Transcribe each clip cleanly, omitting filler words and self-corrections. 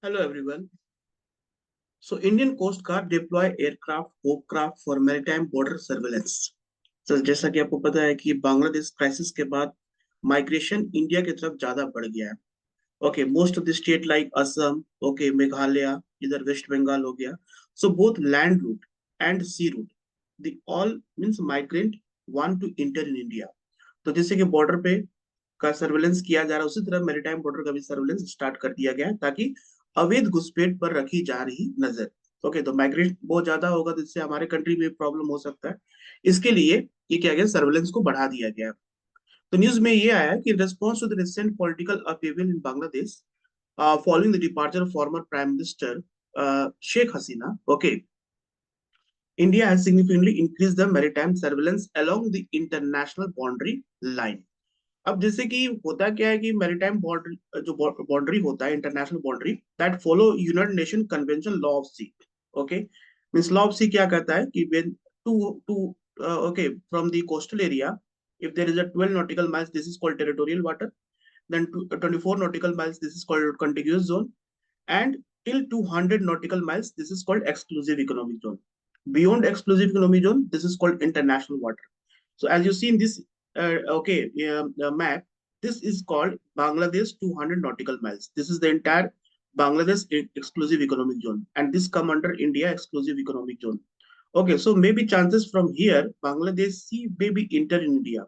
Hello everyone. So Indian Coast Guard deploy aircraft, hovercraft for maritime border surveillance. तो जैसा कि आपको पता है कि बांग्लादेश क्राइसिस के बाद माइग्रेशन इंडिया की तरफ ज्यादा बढ़ गया है. Okay, most of the state like Assam, okay, Meghalaya, इधर वेस्ट बंगाल हो गया. So both land route and sea route, the all means migrant want to enter in India. तो जैसे कि बॉर्डर पे का सर्वेलेंस किया जा रहा है, उसी तरह मैरीटाइम बॉर्डर का भी सर्वेलेंस स्टार्ट कर दिया गया है ताकि अवैध घुसपैठ पर रखी जा रही नजर. ओके, तो माइग्रेशन बहुत ज्यादा होगा तो इससे हमारे कंट्री में प्रॉब्लम हो सकता है. इसके लिए ये क्या गया, सर्वेलेंस को बढ़ा दिया गया. तो न्यूज में ये आया कि response to the recent political upheaval in Bangladesh following the departure of former Prime Minister Sheikh Hasina, okay, India has significantly increased the maritime surveillance along the international boundary line. अब जैसे कि होता क्या है कि मैरीटाइम बॉर्डर जो boundary होता है, international boundary that follow United Nation convention law of sea. Okay, means law of sea क्या कहता है कि when to to okay from the coastal area, if there is a 12 nautical miles, this is called territorial water. Then 24 nautical miles, this is called contiguous zone. And till 200 nautical miles, this is called exclusive economic zone. Beyond exclusive economic zone, this is called international water. So as you see in this map, this is called Bangladesh 200 nautical miles. This is the entire Bangladesh exclusive economic zone, and this come under India exclusive economic zone. Okay, so maybe chances from here Bangladesh sea may be enter in India.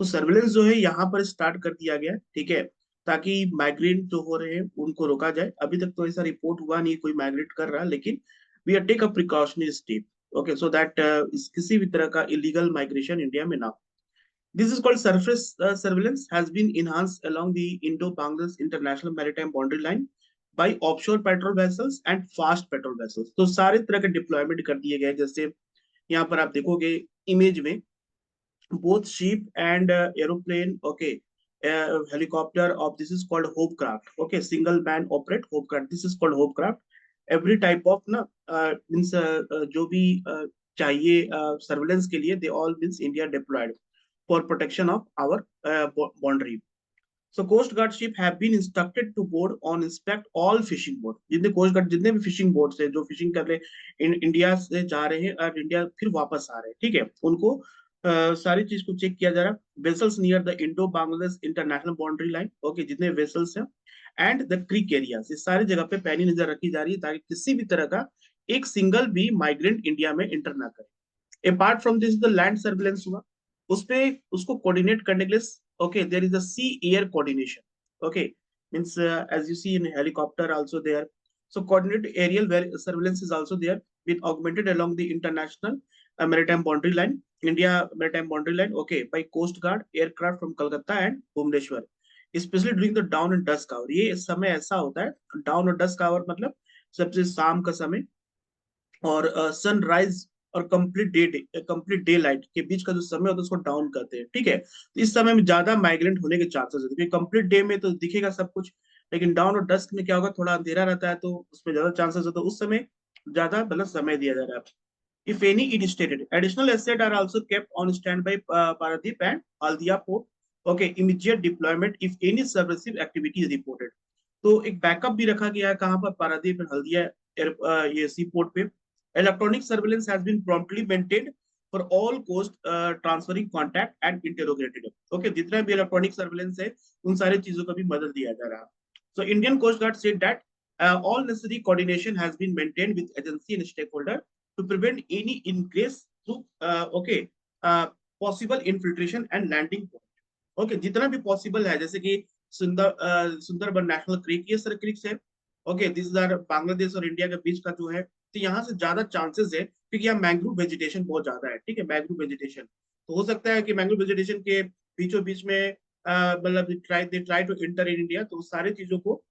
तो surveillance जो है यहाँ पर start कर दिया गया, ठीक है, ताकि माइग्रेंट जो हो रहे हैं उनको रोका जाए. अभी तक तो ऐसा रिपोर्ट हुआ नहीं कोई माइग्रेट कर रहा, लेकिन we are take a precautionary step. Okay, so that किसी भी तरह का इलीगल माइग्रेशन इंडिया में ना. This is called surface surveillance has been enhanced along the Indo-Bangladesh International Maritime Boundary Line by offshore patrol vessels and fast patrol vessels. तो सारे तरह के डिप्लॉयमेंट कर दिए गए. जैसे यहाँ पर आप देखोगे इमेज में, both ship and aeroplane, okay, helicopter of this is called Hopecraft. Okay, single man operate Hopecraft. This is called Hopecraft. Every type of ना means जो भी चाहिए सर्वेलेंस के लिए, they all means India deployed for protection of our boundary. So Coast Guard ship have been instructed to board on inspect all fishing boat. जितने coast guard जितने भी fishing boats है जो फिशिंग कर रहे इंडिया से जा रहे हैं और इंडिया फिर वापस आ रहे हैं, ठीक है, उनको सारी चीज को चेक किया जा रहा है. Vessels near the Indo Bangladesh international boundary line, okay, जितने वेसल्स हैं एंड द क्रीक एरियाज, इस सारी जगह पे पैनी नजर रखी जा रही है ताकि किसी भी तरह का एक सिंगल भी माइग्रेंट इंडिया में इंटर ना करे. Apart from this the land surveillance हुआ, उस पे उसको कोऑर्डिनेट करने के लिए, okay, there is a sea air coordination. Okay, means as you see in helicopter also there. So coordinate aerial where surveillance is also there, been augmented along the international maritime boundary line, India maritime boundary line, okay, by Coast Guard aircraft from Kolkata and Bhubaneswar, especially during the dawn and dusk hour. ये समय ऐसा होता है, dawn और dusk hour मतलब सबसे शाम का समय, और सनराइज और कंप्लीट डे लाइट के बीच का जो समय होता है उसको डाउन करते हैं, ठीक है. तो इस समय में ज्यादा माइग्रेंट होने के चांसेस होते हैं. कंप्लीट डे में तो दिखेगा सब कुछ, लेकिन डाउन और डस्क में क्या होगा, थोड़ा अंधेरा रहता है तो उसमें ज्यादा चांसेस होता है. उस समय ज्यादा मतलब समय दिया जा रहा है. If any, it is stated. Additional assets are also kept on standby Paradip and Haldia port. Okay, immediate deployment if any subversive activity is reported. तो एक बैकअप भी रखा गया है कहाँ पर, पारादीप और हल्दिया ये सी पोर्ट पे. Electronic surveillance has been promptly maintained for all coast transferring contact and interrogated. Okay, जितना भी इलेक्ट्रॉनिक सर्वेलेंस है उन सारी चीजों का भी मदद दिया जा रहा है. So Indian coast guard said that all necessary coordination has been maintained with agency and stakeholder to prevent any ingress through uh, possible infiltration and landing point. Okay, जितना भी पॉसिबल है, जैसे कि सुंदरबन नेशनल क्रीक, ये सारे creeks है. Okay, this are Bangladesh और India के बीच का जो है, तो यहाँ से ज्यादा चांसेस है क्योंकि यहाँ मैंग्रोव वेजिटेशन बहुत ज्यादा है, ठीक है, मैंग्रोव वेजिटेशन. तो हो सकता है कि मैंग्रोव वेजिटेशन के बीचों बीच में मतलब try to enter in India. तो सारी चीजों को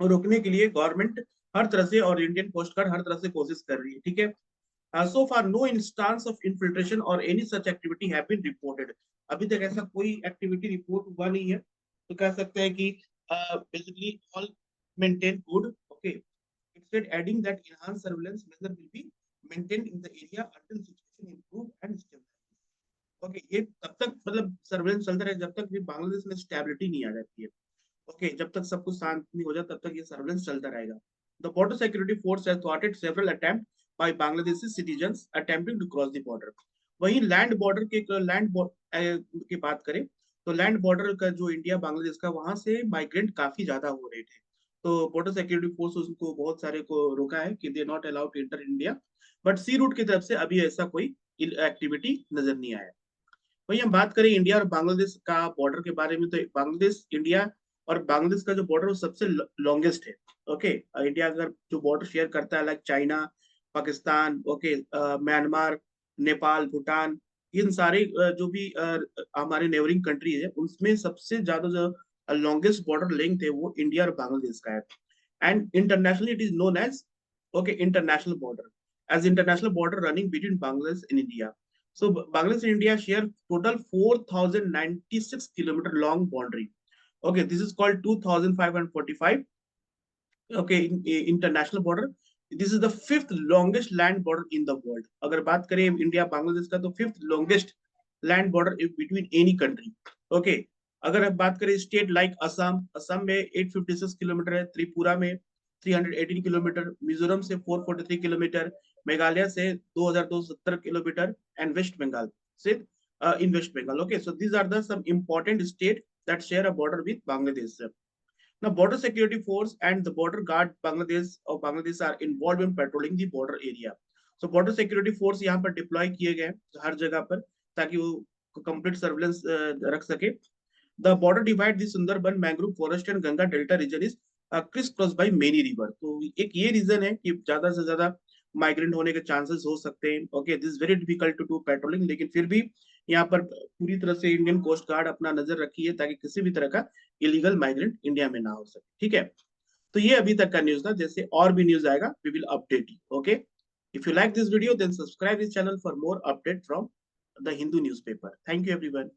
रोकने के लिए गवर्नमेंट हर तरह से और इंडियन कोस्ट गार्ड हर तरह से कोशिश कर रही है, ठीक है. So far no instance of infiltration or any such activity have been reported. अभी तक ऐसा कोई एक्टिविटी रिपोर्ट हुआ नहीं है. तो कह सकते हैं कि basically all maintain good. Okay, it said adding that enhanced surveillance measure will be maintained in the area until situation improve and stabilize. Okay, ये तब तक मतलब सर्वेलेंस चलता रहे जब तक भी बांग्लादेश में स्टेबिलिटी नहीं आ जाती है. ओके, जब तक सब कुछ शांत नहीं हो जाए तब तक ये सर्वेलेंस चलता रहेगा। The border security force has थ्वाटेड several attempt by Bangladeshi citizens attempting to cross the border. वहीं लैंड बॉर्डर के की बात करें तो लैंड बॉर्डर का जो इंडिया बांग्लादेश का, वहां से माइग्रेंट काफी ज्यादा हो रहे थे। तो बॉर्डर सिक्योरिटी फोर्स उनको बहुत सारे को रोका है कि they not allowed to enter India, but sea route की तरफ से अभी ऐसा कोई एक्टिविटी नजर नहीं आया। वही हम बात करें इंडिया और बांग्लादेश का बॉर्डर के बारे में, तो बांग्लादेश इंडिया और बांग्लादेश का जो बॉर्डर वो सबसे लॉन्गेस्ट है। ओके, इंडिया अगर जो बॉर्डर शेयर करता है like China, Pakistan, okay, Myanmar, Nepal, Bhutan, इन सारे जो भी हमारे नेबरिंग कंट्री है उसमें सबसे ज्यादा जो लॉन्गेस्ट बॉर्डर लेंथ है वो इंडिया और बांग्लादेश का है। And internationally it is known as, okay, international border, as international border running between Bangladesh and India. So Bangladesh and India share total 4,096 kilometer long boundary. Okay, this is called 2,545. Okay, international border. This is the fifth longest land border in the world. अगर बात करें India Bangladesh का, तो fifth longest land border between any country. Okay, अगर हम बात करें state like Assam, Assam में 856 किलोमीटर है, त्रिपुरा में 318 किलोमीटर, मिजोरम से 443 किलोमीटर, मेघालय से 2270 किलोमीटर, एंड वेस्ट बंगाल से in West Bengal. Okay, so these are the some important state that share a border with Bangladesh. Now, border security force and the border guard Bangladesh are involved in patrolling the border area. So border security force यहाँ पर deploy किए गए हर जगह पर, ताकि वो complete surveillance रख सके। The border divide the Sundarban mangrove forest and Ganga Delta region is crisscrossed by many river। तो एक ये रीजन है कि ज्यादा से ज्यादा माइग्रेंट होने के चांसेस हो सकते हैं। Okay, this very difficult to do patrolling, लेकिन फिर भी यहाँ पर पूरी तरह से इंडियन कोस्ट गार्ड अपना नजर रखी है ताकि किसी भी तरह का इलीगल माइग्रेंट इंडिया में ना हो सके। ठीक है, तो ये अभी तक का न्यूज था। जैसे और भी न्यूज आएगा we will update you. Okay, if you like this video then subscribe this channel for more update from the Hindu newspaper. Thank you everyone.